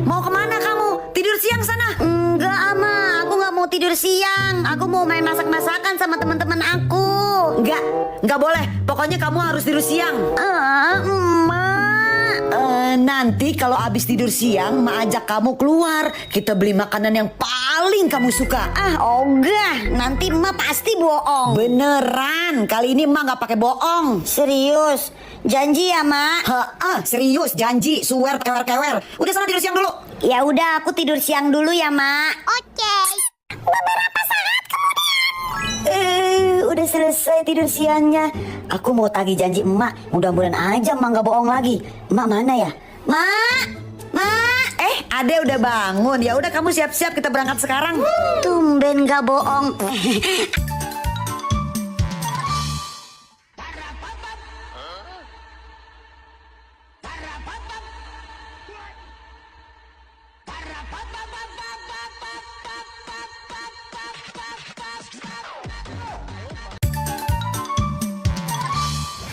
Mau kemana kamu? Tidur siang sana? Enggak, Ama. Aku nggak mau tidur siang. Aku mau main masak-masakan sama teman-teman aku. Enggak boleh. Pokoknya kamu harus tidur siang. Emak. Nanti kalau abis tidur siang, Ma ajak kamu keluar. Kita beli makanan yang paling kamu suka. Ogah. Nanti emak pasti bohong. Beneran, kali ini emak nggak pakai bohong. Serius. Janji ya, Mak? Serius, janji, swear, kewer-kewer. Udah sana tidur siang dulu. Ya udah, aku tidur siang dulu ya, Mak. Oke. Beberapa saat kemudian. Udah selesai tidur siangnya. Aku mau tagih janji emak. Mudah-mudahan aja emak nggak bohong lagi. Emak mana ya? Mak. Ade udah bangun. Ya udah kamu siap-siap, kita berangkat sekarang. Tumben nggak bohong.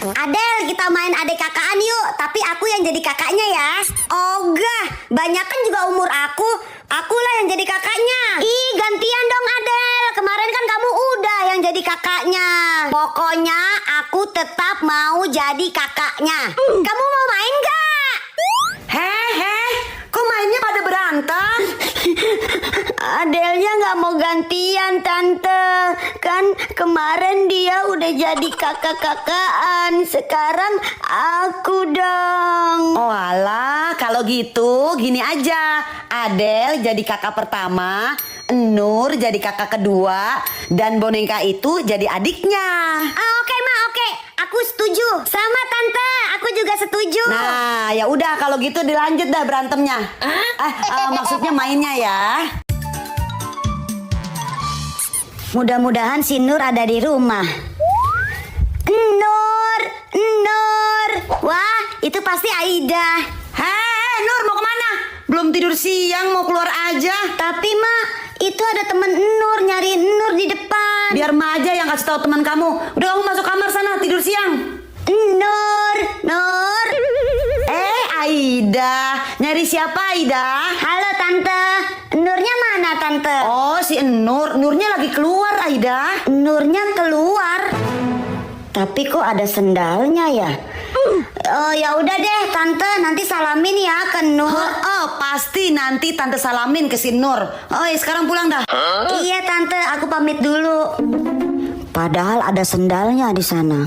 Adel, kita main adek kakaan yuk. Tapi aku yang jadi kakaknya ya. Ogah, banyakan juga umur aku. Akulah yang jadi kakaknya. Ih, gantian dong Adel. Kemarin kan kamu udah yang jadi kakaknya. Pokoknya aku tetap mau jadi kakaknya. Kamu mau main gak? Kok mainnya pada berantem? Adelnya gak mau gantian tante. Kan kemarin dia udah jadi kakak-kakaan. Sekarang aku dong. Oh alah, kalau gitu gini aja. Adel jadi kakak pertama, Nur jadi kakak kedua, dan boneka itu jadi adiknya. Oke Ma, oke. Aku setuju. Sama tante, aku juga setuju. Nah, ya udah kalau gitu dilanjut dah berantemnya. Maksudnya mainnya ya. Mudah-mudahan si Nur ada di rumah. Nur. Wah, itu pasti Aida. Hei, Nur mau kemana? Belum tidur siang, mau keluar aja. Tapi Ma, itu ada temen Nur nyariin Nur di depan. Biar Ma aja yang kasih tahu teman kamu. Udah kamu masuk kamar sana tidur siang. Nur. Aida, nyari siapa Aida? Halo tante. Nurnya mana tante? Oh, si Nur. Nurnya lagi keluar Aida. Nurnya keluar. Tapi kok ada sendalnya ya? Oh ya udah deh tante, nanti salamin ya ke Nur. Pasti nanti tante salamin ke si Nur. Sekarang pulang dah. Iya tante, aku pamit dulu. Padahal ada sendalnya di sana.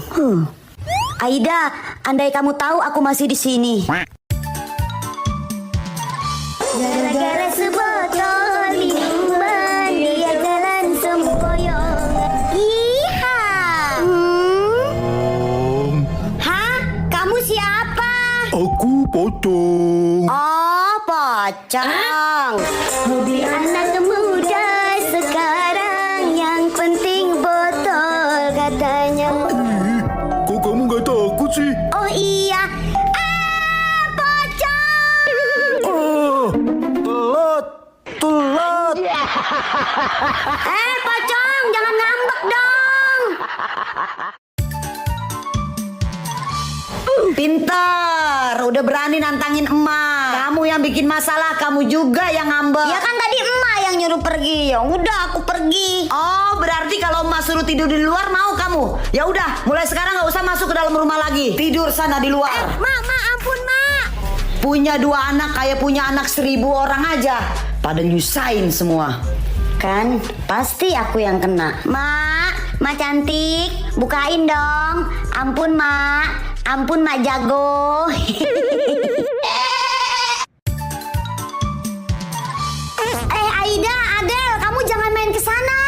Aida, andai kamu tahu aku masih di sini. Gara-gara sebotol minuman dia jalan sempoyong. Iha. Hah? Kamu siapa? Aku Pocong. Oh, Pocong. Hobi anak muda sekarang yang penting botol katanya. Kok kamu gak takut sih? Oh iya. Telat. Pocong, jangan ngambek dong. Pinter, udah berani nantangin emak. Kamu yang bikin masalah, kamu juga yang ngambek. Ya kan tadi emak yang nyuruh pergi. Ya udah aku pergi. Oh, berarti kalau emak suruh tidur di luar mau kamu? Ya udah, mulai sekarang nggak usah masuk ke dalam rumah lagi. Tidur sana di luar. Mak, ampun mak. Punya 2 anak kayak punya anak 1000 orang aja. Pada nyusahin semua. Kan pasti aku yang kena. Mak cantik, bukain dong. Ampun mak jago. Aida, Adel, kamu jangan main ke sana.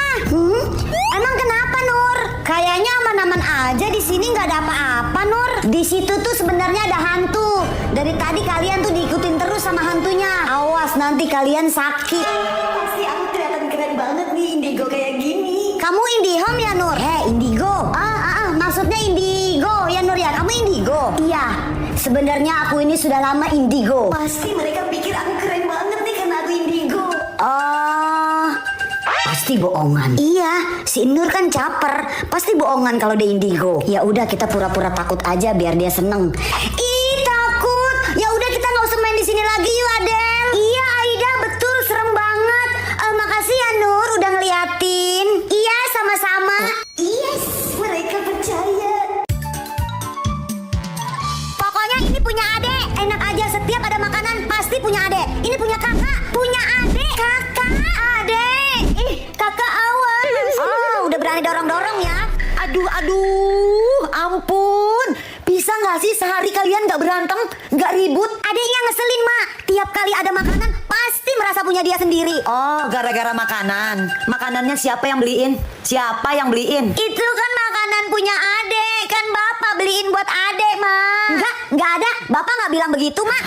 Emang kenapa Nur? Kayaknya aman-aman aja di sini, nggak ada apa-apa Nur. Di situ tuh sebenarnya ada hantu. Dari tadi kalian tuh diikutin terus sama hantunya. Awas nanti kalian sakit. Pasti aku kelihatan keren banget nih indigo kayak gini. Kamu IndiHome ya Nur? Indigo. Maksudnya indigo ya Nur ya? Kamu indigo? Iya. Sebenarnya aku ini sudah lama indigo. Pasti mereka pikir aku keren banget nih karena aku indigo. Oh, pasti bohongan. Iya, si Nur kan caper. Pasti bohongan kalau dia indigo. Ya udah kita pura-pura takut aja biar dia seneng. Ih takut. Ya udah kita nggak usah main di sini lagi yuk Adel. Iya sama-sama. Yes, mereka percaya. Pokoknya ini punya adek. Enak aja, setiap ada makanan pasti punya adek. Ini punya kakak, punya adek. Kakak, adek. Ih, kakak awan. Oh, udah berani dorong-dorong ya. Aduh, ampun. Bisa nggak sih sehari kalian nggak berantem, nggak ribut? Adeknya ngeselin, Mak. Tiap kali ada makanan pasti merasa punya dia sendiri. Oh, gara-gara makanan. Makanannya siapa yang beliin? Siapa yang beliin? Itu kan makanan punya adek. Kan Bapak beliin buat adek, Mak. Enggak ada. Bapak nggak bilang begitu, Mak.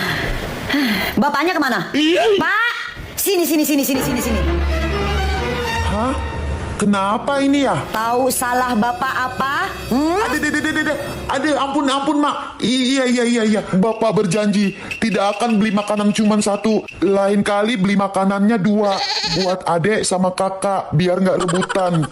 Bapaknya kemana? Pak, sini. Hah? Kenapa ini ya? Tahu salah bapak apa? Ade, ampun mak. Iya. Bapak berjanji tidak akan beli makanan cuma satu. Lain kali beli makanannya 2 buat adek sama kakak biar nggak rebutan.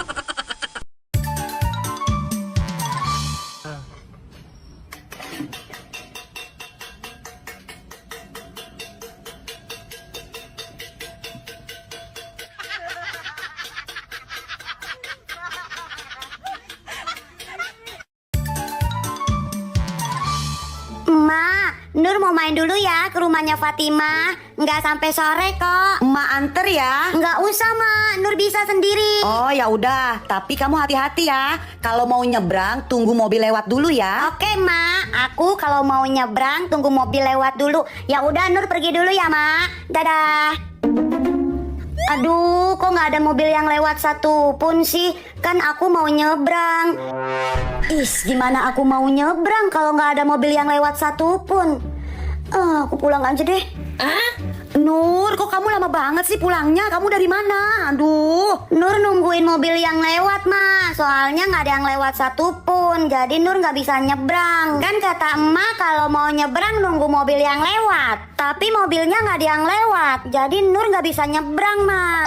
Mak, Nur mau main dulu ya ke rumahnya Fatimah. Nggak sampai sore kok. Emak anter ya. Nggak usah, Mak. Nur bisa sendiri. Oh ya udah, tapi kamu hati-hati ya. Kalau mau nyebrang, tunggu mobil lewat dulu ya. Oke, Mak. Aku kalau mau nyebrang tunggu mobil lewat dulu. Ya udah, Nur pergi dulu ya, Mak. Dadah. Aduh, kok nggak ada mobil yang lewat satu pun sih? Kan aku mau nyebrang. Gimana aku mau nyebrang kalau nggak ada mobil yang lewat satu pun? Aku pulang aja deh. Nur, kok kamu lama banget sih pulangnya? Kamu dari mana? Aduh. Nur nungguin mobil yang lewat, Ma. Soalnya nggak ada yang lewat satupun. Jadi Nur nggak bisa nyebrang. Kan kata emak kalau mau nyebrang nunggu mobil yang lewat. Tapi mobilnya nggak ada yang lewat. Jadi Nur nggak bisa nyebrang, Ma.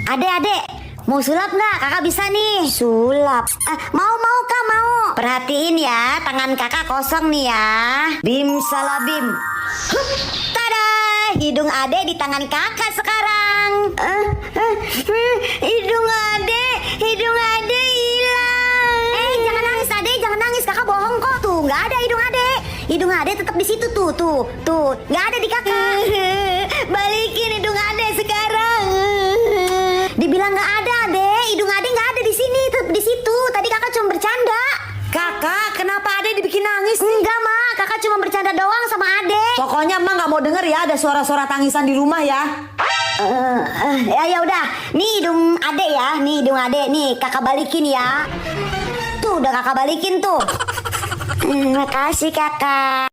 Adek, mau sulap nggak? Kakak bisa nih. Sulap. Mau Kak, mau. Perhatiin ya, tangan kakak kosong nih ya. Bim salabim. Tada, hidung adek di tangan kakak sekarang. Hidung adek hilang. Jangan nangis adek, jangan nangis. Kakak bohong kok. Tuh, nggak ada hidung adek. Hidung adek tetap di situ tuh, nggak ada di kakak. Balikin hidung adek sekarang. Dibilang nggak ada adek, hidung adek nggak ada di sini, tetap di situ. Tadi kakak cuma bercanda. Kakak, kenapa adek dibikin nangis? Enggak, Ma. Kakak cuma bercanda doang sama adek. Pokoknya emak nggak mau denger ya ada suara-suara tangisan di rumah ya. Ya udah. Nih hidung adek ya. Nih hidung adek. Nih kakak balikin ya. Tuh udah kakak balikin tuh. Makasih kakak.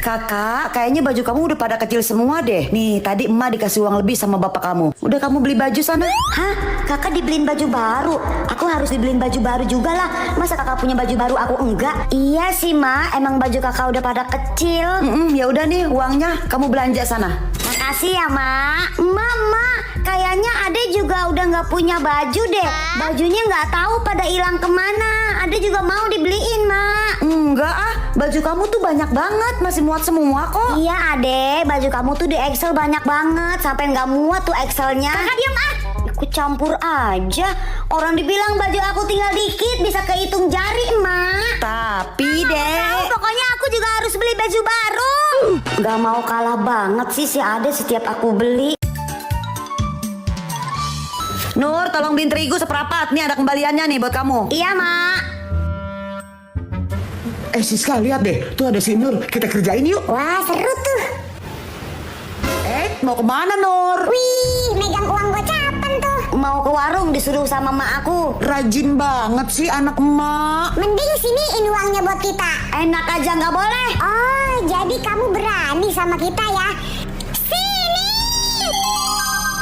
Kakak, kayaknya baju kamu udah pada kecil semua deh. Nih, tadi emak dikasih uang lebih sama bapak kamu. Udah kamu beli baju sana. Hah? Kakak dibeliin baju baru? Aku harus dibeliin baju baru juga lah. Masa kakak punya baju baru aku enggak? Iya sih, Ma. Emang baju kakak udah pada kecil. Ya udah nih uangnya, kamu belanja sana. Makasih ya, Ma. Mama, kayaknya Ade juga udah nggak punya baju deh. Bajunya nggak tahu pada hilang kemana. Ade juga mau dibeliin, Ma. Enggak ah, baju kamu tuh banyak banget, masih muat semua kok. Iya, Ade, baju kamu tuh di Excel banyak banget. Sampai nggak muat tuh Excelnya. Kakak diam ah. Aku campur aja. Orang dibilang baju aku tinggal dikit, bisa kehitung jari, Mak. Tapi deh, Pokoknya aku juga harus beli baju baru. Gak mau kalah banget sih si Ade setiap aku beli. Nur, tolong beliin terigu seperempat. Nih ada kembaliannya nih buat kamu. Iya, Mak. Siska, lihat deh, tuh ada si Nur. Kita kerjain yuk. Wah, seru tuh. Mau kemana Nur? Wih, megang uang gocapan tuh. Mau ke warung disuruh sama mak aku. Rajin banget sih anak emak. Mending siniin uangnya buat kita. Enak aja nggak boleh. Oh, jadi kamu berani sama kita ya? Sini.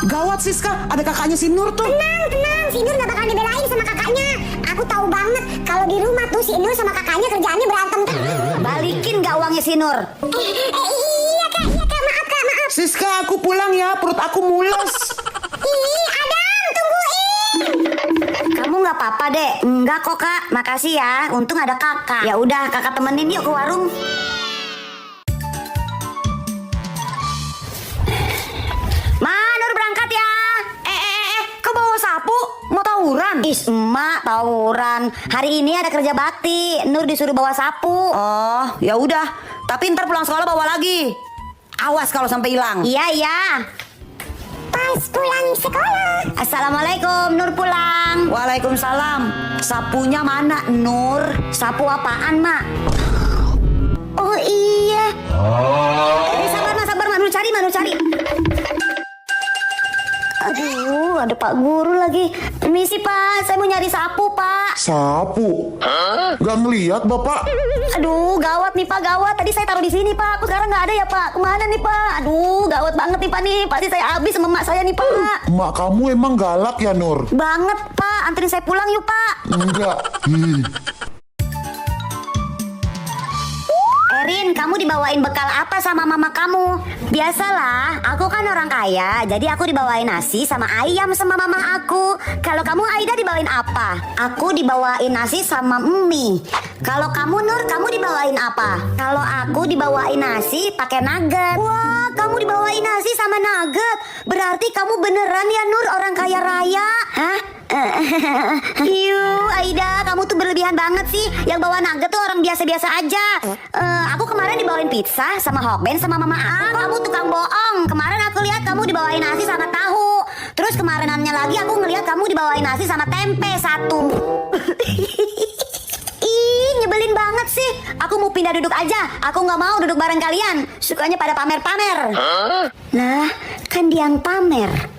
Gawat Siska, ada kakaknya si Nur tuh. Tenang. Si Nur nggak bakal dibelain sama kakaknya. Aku tahu banget kalau di rumah tuh si Nur sama kakaknya kerjaannya berantem. Balikin nggak uangnya si Nur? Iya kak, maaf kak, maaf. Siska, aku pulang ya, perut aku mules. Ih, Adam, tungguin. Kamu nggak apa-apa deh? Enggak kok kak, makasih ya. Untung ada kakak. Ya udah, kakak temenin yuk ke warung. Emak tawuran. Hari ini ada kerja bakti. Nur disuruh bawa sapu. Oh, ya udah. Tapi ntar pulang sekolah bawa lagi. Awas kalau sampai hilang. Iya, iya. Pas pulang sekolah. Assalamualaikum, Nur pulang. Waalaikumsalam. Sapunya mana, Nur? Sapu apaan, Mak? Oh iya. Sabar, Mak. Nur cari. Aduh, ada Pak Guru lagi. Permisi, Pak. Saya mau nyari sapu, Pak. Sapu? Gak ngeliat Bapak? Aduh, gawat nih, Pak. Gawat. Tadi saya taruh di sini, Pak. Aku sekarang nggak ada ya, Pak. Kemana nih, Pak? Aduh, gawat banget nih, Pak. Nih, pasti saya habis sama emak saya nih, Pak. Mak kamu emang galak ya, Nur? Banget, Pak. Anterin saya pulang yuk, Pak. Enggak. Erin, kamu dibawain bekal apa sama mama kamu? Biasalah, aku kan orang kaya, jadi aku dibawain nasi sama ayam sama mama aku. Kalau kamu Aida dibawain apa? Aku dibawain nasi sama mie. Kalau kamu Nur, kamu dibawain apa? Kalau aku dibawain nasi pakai nugget. Wah, kamu dibawain nasi sama nugget. Berarti kamu beneran ya Nur orang kaya raya? Hah? Aida, kamu tuh berlebihan banget sih. Yang bawa nugget tuh orang biasa-biasa aja. Aku kemarin dibawain pizza sama hokben sama mama aku. Kamu tukang bohong. Kemarin aku lihat kamu dibawain nasi sama tahu. Terus kemarinannya lagi aku ngelihat kamu dibawain nasi sama tempe satu. Ih, nyebelin banget sih. Aku mau pindah duduk aja. Aku nggak mau duduk bareng kalian. Sukanya pada pamer-pamer. Lah, kan dia yang pamer.